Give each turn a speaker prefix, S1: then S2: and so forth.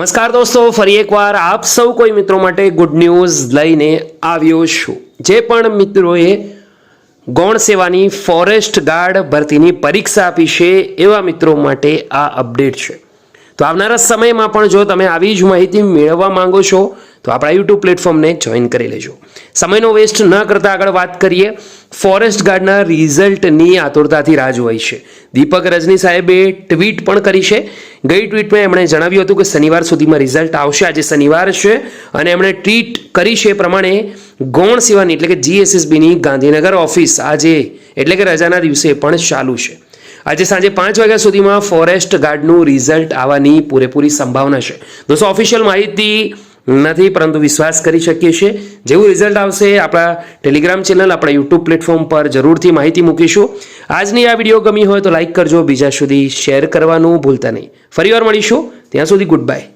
S1: નમસ્કાર દોસ્તો, ફરી એકવાર આપ સૌ કોઈ મિત્રો માટે ગુડ ન્યૂઝ લઈને આવ્યો છું। જે પણ મિત્રોએ ગૌણ સેવાની ફોરેસ્ટ ગાર્ડ ભરતીની પરીક્ષા આપી છે એવા મિત્રો માટે આ અપડેટ છે। તો આવનારા સમયમાં પણ જો તમે આવી જ માહિતી મેળવવા માંગો છો તો આપણા યુટ્યુબ પ્લેટફોર્મને જોઈન કરી લેજો। સમયનો વેસ્ટ ન કરતા આગળ વાત કરીએ। ફોરેસ્ટ ગાર્ડના રિઝલ્ટની આતુરતાથી રાહ જોવાઈ છે। દીપક રજની સાહેબે ટ્વીટ પણ કરી છે। ગઈ ટ્વીટમાં એમણે જણાવ્યું હતું કે શનિવાર સુધીમાં રિઝલ્ટ આવશે। આજે શનિવાર છે અને એમણે ટ્વીટ કરી છે એ પ્રમાણે ગૌણ સેવાની એટલે કે જીએસએસબીની ગાંધીનગર ઓફિસ આજે એટલે કે રજાના દિવસે પણ ચાલુ છે। આજે સાંજે 5 વાગ્યા સુધીમાં ફોરેસ્ટ ગાર્ડનું રિઝલ્ટ આવવાની પૂરેપૂરી સંભાવના છે। દોસ્તો ઓફિશિયલ માહિતી નથી પરંતુ વિશ્વાસ કરી શકીએ છીએ જેવું રિઝલ્ટ આવશે આપણા ટેલિગ્રામ ચેનલ આપણા યુટ્યુબ પ્લેટફોર્મ પર જરૂરથી માહિતી મૂકીશું। આજની આ વિડીયો ગમી હોય તો લાઈક કરજો, બીજા સુધી શેર કરવાનું ભૂલતા નહીં। ફરીવાર મળીશું, ત્યાં સુધી ગુડ બાય।